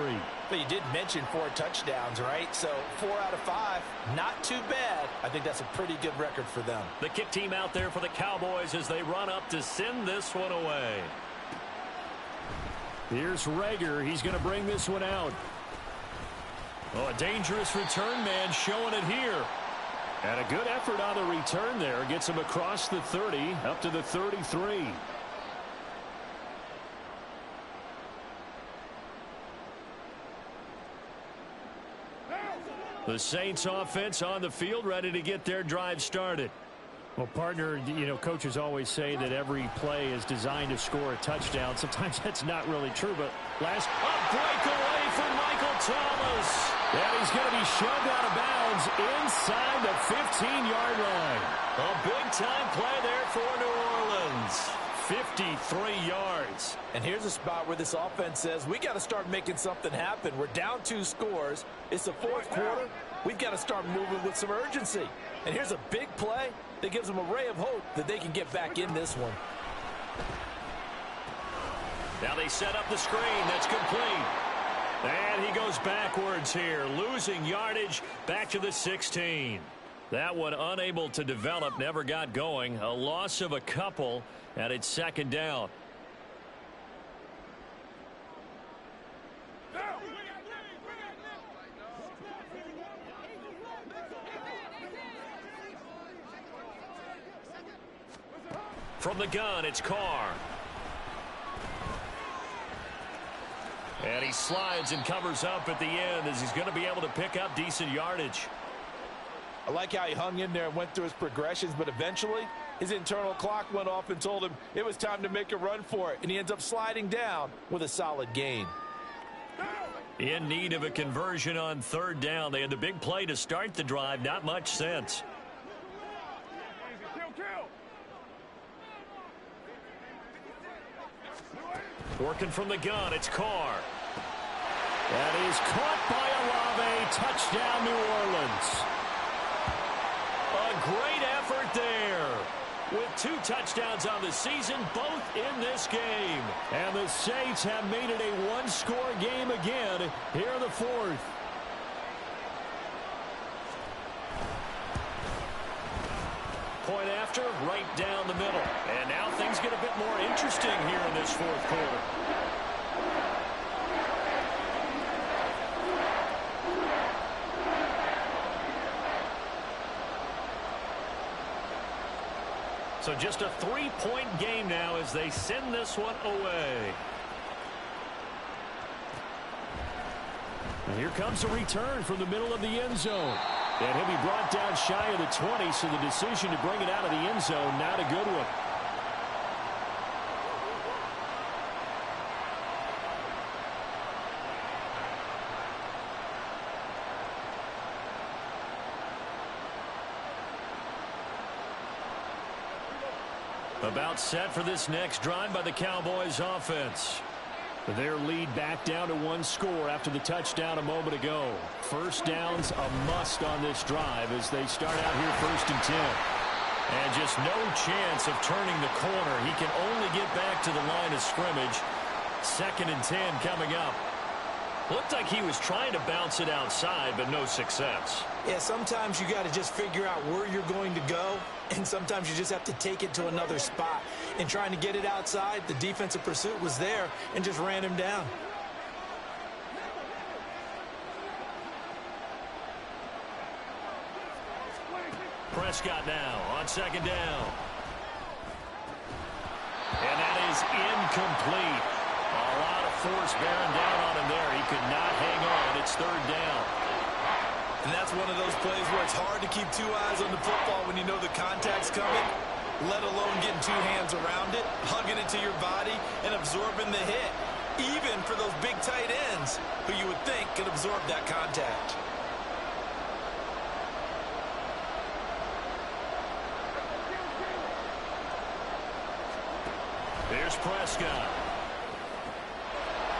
But you did mention 4 touchdowns, right? So 4 out of 5, not too bad. I think that's a pretty good record for them. The kick team out there for the Cowboys as they run up to send this one away. Here's Rager. He's going to bring this one out. Oh, a dangerous return man showing it here. And a good effort on the return there. Gets him across the 30 up to the 33. The Saints offense on the field, ready to get their drive started. Well, partner, you know, coaches always say that every play is designed to score a touchdown. Sometimes that's not really true, but last breakaway for Michael Thomas. And he's going to be shoved out of bounds inside the 15-yard line. A big-time play there for New Orleans. 53 yards. And here's a spot where this offense says, we got to start making something happen. We're down 2 scores. It's the 4th quarter. We've got to start moving with some urgency. And here's a big play that gives them a ray of hope that they can get back in this one. Now they set up the screen. That's complete. And he goes backwards here, losing yardage back to the 16. That one unable to develop, never got going. A loss of a couple, and it's 2nd down. From the gun, it's Carr. And he slides and covers up at the end as he's going to be able to pick up decent yardage. I like how he hung in there and went through his progressions, but eventually his internal clock went off and told him it was time to make a run for it, and he ends up sliding down with a solid gain. In need of a conversion on 3rd down. They had the big play to start the drive. Not much sense. Working from the gun, it's Carr. That is caught by Olave. Touchdown, New Orleans. A great effort there. With 2 touchdowns on the season, both in this game. And the Saints have made it a 1-score game again here in the 4th. Point after, right down the middle. And now things get a bit more interesting here in this 4th quarter. So just a 3-point game now as they send this one away. And here comes a return from the middle of the end zone. And he'll be brought down shy of the 20, so the decision to bring it out of the end zone, not a good one. About set for this next drive by the Cowboys offense. Their lead back down to 1 score after the touchdown a moment ago. First down's a must on this drive as they start out here 1st and 10. And just no chance of turning the corner. He can only get back to the line of scrimmage. 2nd and 10 coming up. Looked like he was trying to bounce it outside, but no success. Yeah, sometimes you got to just figure out where you're going to go, and sometimes you just have to take it to another spot. And trying to get it outside, the defensive pursuit was there and just ran him down. Prescott now on 2nd down. And that is incomplete. A lot of force bearing down on him there. He could not hang on. It's 3rd down. And that's one of those plays where it's hard to keep 2 eyes on the football when you know the contact's coming, let alone getting 2 hands around it, hugging it to your body, and absorbing the hit, even for those big tight ends who you would think could absorb that contact. There's Prescott.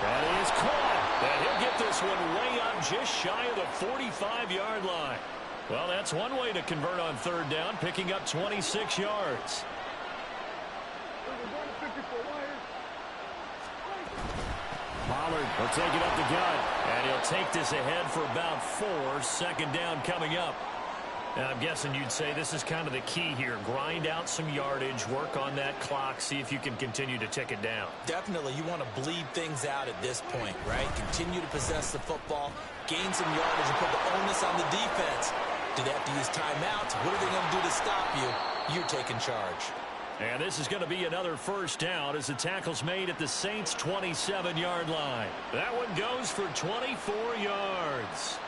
That is caught. And he'll get this one way up just shy of the 45-yard line. Well, that's one way to convert on 3rd down, picking up 26 yards. He'll take it up the gut, and he'll take this ahead for about 4. Second down coming up. And I'm guessing you'd say this is kind of the key here. Grind out some yardage, work on that clock, see if you can continue to tick it down. Definitely, you want to bleed things out at this point, right? Continue to possess the football, gain some yardage, and put the onus on the defense. Do they have to use timeouts? What are they going to do to stop you? You're taking charge. And this is going to be another first down as the tackle's made at the Saints' 27-yard line. That one goes for 24 yards.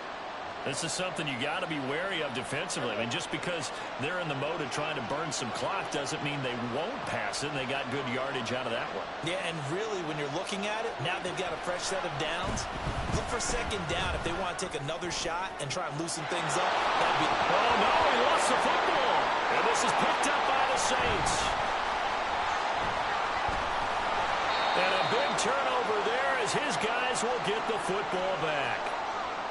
This is something you got to be wary of defensively. I mean, just because they're in the mode of trying to burn some clock doesn't mean they won't pass it. They got good yardage out of that one. Yeah, and really, when you're looking at it, now they've got a fresh set of downs. Look for second down if they want to take another shot and try and loosen things up. That'd be... Oh, no, he lost the football. And this is picked up by the Saints. And a big turnover there as his guys will get the football back.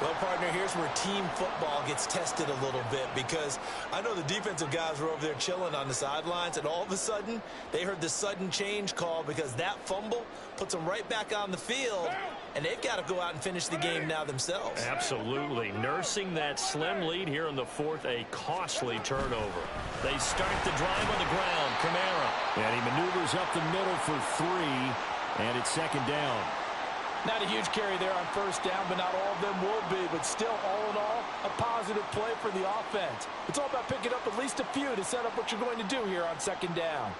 Well, partner, here's where team football gets tested a little bit, because I know the defensive guys were over there chilling on the sidelines, and all of a sudden, they heard the sudden change call because that fumble puts them right back on the field, and they've got to go out and finish the game now themselves. Absolutely. Nursing that slim lead here in the fourth, a costly turnover. They start the drive on the ground. Kamara. And he maneuvers up the middle for 3, and it's second down. Not a huge carry there on first down, but not all of them will be. But still, all in all, a positive play for the offense. It's all about picking up at least a few to set up what you're going to do here on second down.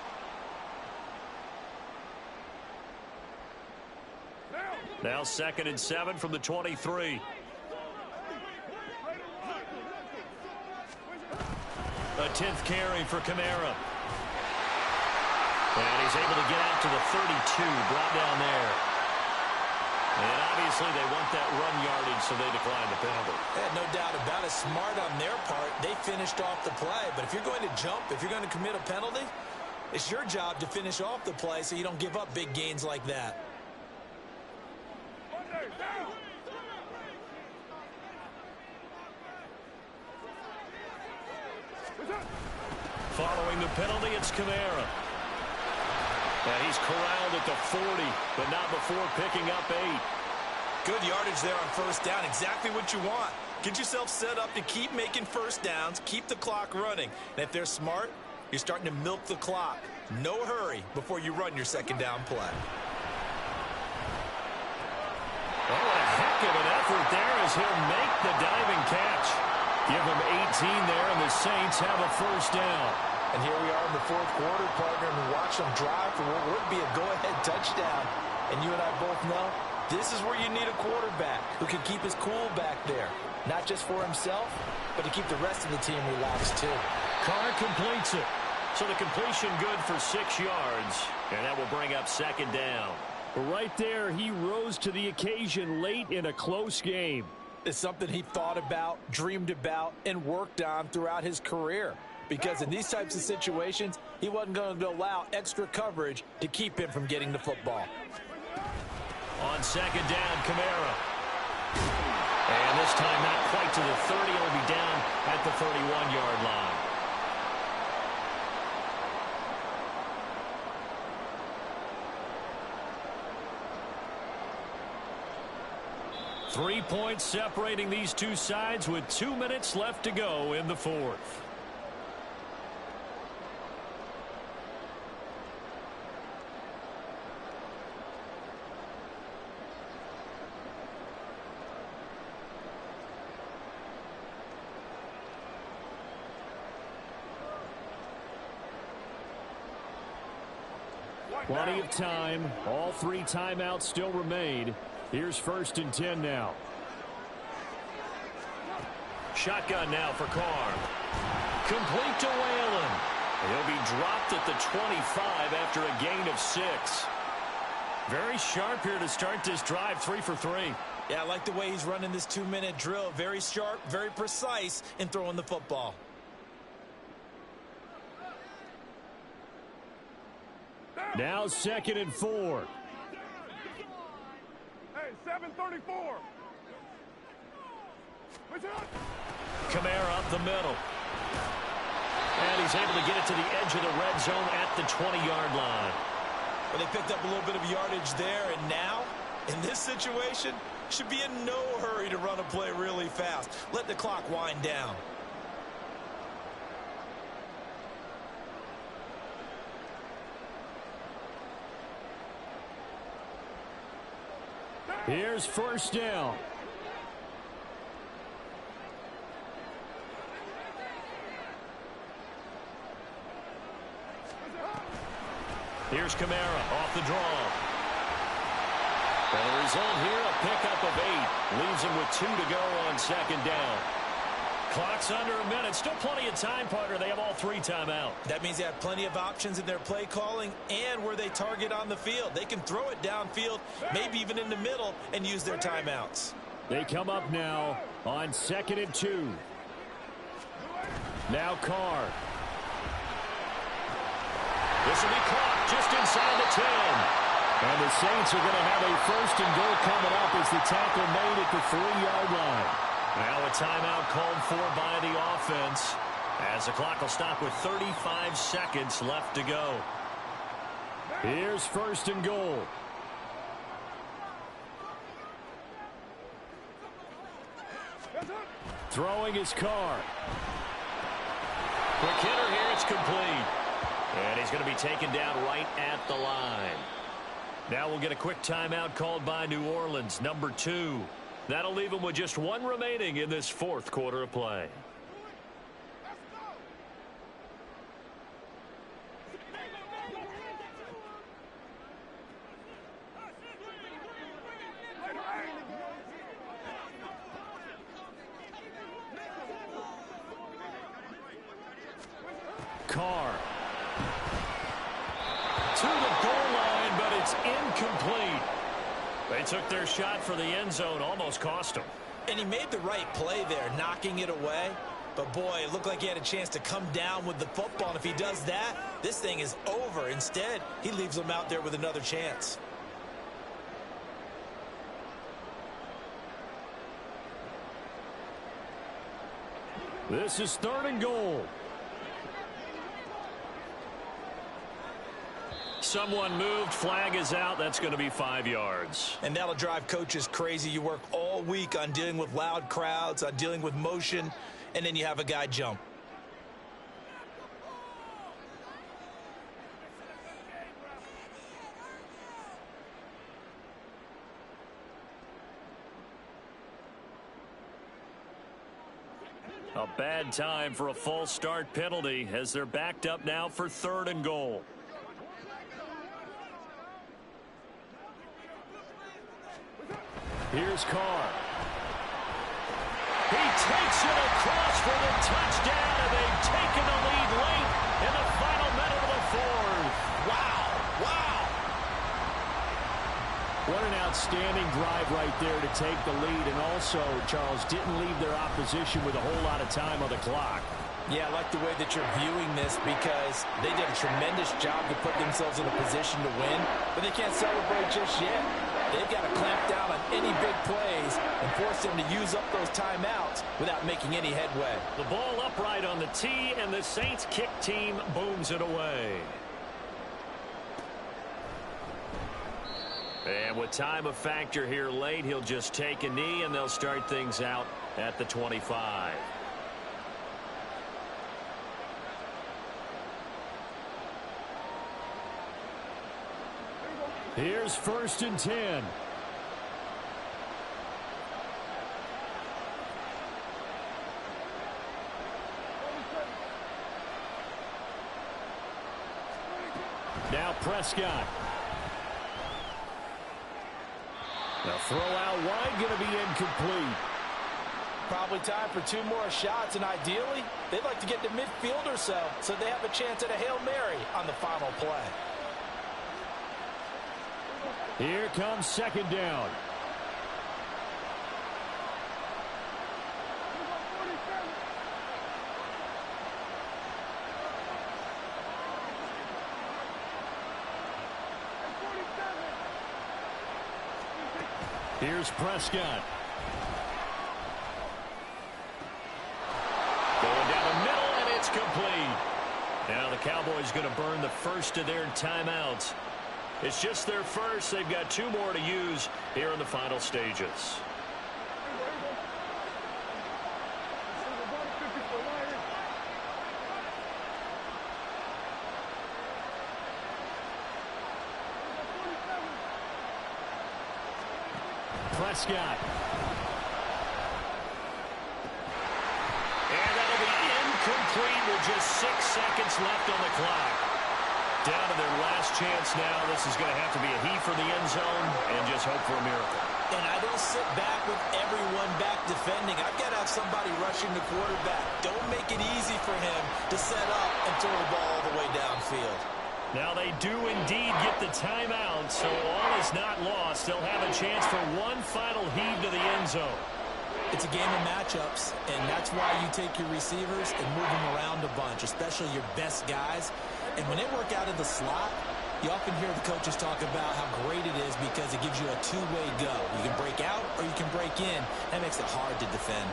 Now 2nd and 7 from the 23. A 10th carry for Kamara. And he's able to get out to the 32, brought down there. And obviously they want that run yardage, so they decline the penalty. Yeah, no doubt about it. Smart on their part. They finished off the play. But if you're going to jump, if you're going to commit a penalty, it's your job to finish off the play so you don't give up big gains like that. Following the penalty, it's Kamara. And he's corralled at the 40, but not before picking up 8. Good yardage there on first down. Exactly what you want. Get yourself set up to keep making first downs, keep the clock running. And if they're smart, you're starting to milk the clock. No hurry before you run your second down play. Oh, a heck of an effort there as he'll make the diving catch. Give him 18 there, and the Saints have a first down. And here we are in the fourth quarter, partner, and we watch them drive for what would be a go-ahead touchdown. And you and I both know this is where you need a quarterback who can keep his cool back there. Not just for himself, but to keep the rest of the team relaxed too. Carr completes it. So the completion good for 6 yards. And that will bring up second down. Right there, he rose to the occasion late in a close game. It's something he thought about, dreamed about, and worked on throughout his career. Because in these types of situations, he wasn't going to allow extra coverage to keep him from getting the football. On second down, Kamara. And this time not quite to the 30. He'll be down at the 31-yard line. Three points separating these two sides with 2 minutes left to go in the fourth. Plenty of time. All 3 timeouts still remain. Here's 1st and 10 now. Shotgun now for Carr. Complete to Whalen. He'll be dropped at the 25 after a gain of 6. Very sharp here to start this drive, 3 for 3. Yeah, I like the way he's running this 2-minute drill. Very sharp, very precise in throwing the football. Now 2nd and 4. Hey, 734. Kamara up the middle. And he's able to get it to the edge of the red zone at the 20-yard line. Well, they picked up a little bit of yardage there, and now In this situation, should be in no hurry to run a play really fast. Let the clock wind down. Here's first down. Here's Kamara off the draw. And the result here, a pickup of 8. Leaves him with 2 to go on second down. Clock's under a minute. Still plenty of time, partner. They have all 3 timeout. That means they have plenty of options in their play calling and where they target on the field. They can throw it downfield, maybe even in the middle, and use their timeouts. They come up now on 2nd and 2. Now Carr. This will be caught just inside the 10. And the Saints are going to have a first and goal coming up as the tackle made at the 3-yard line. Now a timeout called for by the offense as the clock will stop with 35 seconds left to go. Here's first and goal. Throwing his Carr. Quick hitter here, it's complete. And he's going to be taken down right at the line. Now we'll get a quick timeout called by New Orleans, number 2. That'll leave them with just 1 remaining in this 4th quarter of play. Carr. To the goal line, but it's incomplete. They took their shot for the end zone, almost cost them. And he made the right play there, knocking it away. But, boy, it looked like he had a chance to come down with the football. And if he does that, this thing is over. Instead, he leaves them out there with another chance. This is 3rd and goal. Someone moved. Flag is out. That's going to be 5 yards. And that'll drive coaches crazy. You work all week on dealing with loud crowds, on dealing with motion, and then you have a guy jump. A bad time for a false start penalty as they're backed up now for 3rd and goal. Here's Carr. He takes it across for the touchdown, and they've taken the lead late in the final minute of the 4th. Wow. Wow. What an outstanding drive right there to take the lead. And also, Charles, didn't leave their opposition with a whole lot of time on the clock. Yeah, I like the way that you're viewing this because they did a tremendous job to put themselves in a position to win, but they can't celebrate just yet. They've got to clamp down on any big plays and force them to use up those timeouts without making any headway. The ball upright on the tee, and the Saints kick team booms it away. And with time a factor here late, he'll just take a knee, and they'll start things out at the 25. Here's 1st and 10. Now Prescott. The throw out wide going to be incomplete. Probably time for 2 more shots, and ideally, they'd like to get to midfield or so they have a chance at a Hail Mary on the final play. Here comes 2nd down. Here's Prescott. Going down the middle, and it's complete. Now the Cowboys going to burn the first of their timeouts. It's just their first. They've got 2 more to use here in the final stages. Prescott. And that'll be incomplete with just 6 seconds left on the clock. Down to their last chance now. This is going to have to be a heave for the end zone and just hope for a miracle. And I don't sit back with everyone back defending. I've got to have somebody rushing the quarterback. Don't make it easy for him to set up and throw the ball all the way downfield. Now they do indeed get the timeout, so all is not lost. They'll have a chance for one final heave to the end zone. It's a game of matchups, and that's why you take your receivers and move them around a bunch, especially your best guys. And when they work out of the slot, you often hear the coaches talk about how great it is because it gives you a two-way go. You can break out or you can break in. That makes it hard to defend.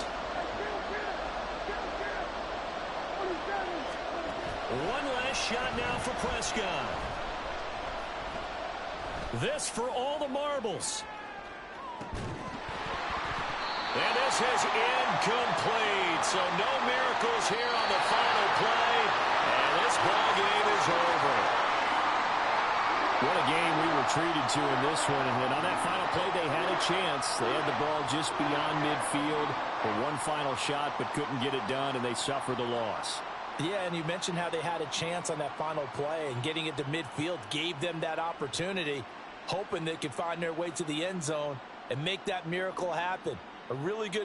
One last shot now for Prescott. This for all the marbles. And this is incomplete. So no miracles here on the final play. And this ball game is over. What a game we were treated to in this one. And on that final play, they had a chance. They had the ball just beyond midfield for one final shot, but couldn't get it done, and they suffered the loss. Yeah, and you mentioned how they had a chance on that final play, and getting it to midfield gave them that opportunity, hoping they could find their way to the end zone and make that miracle happen. A really good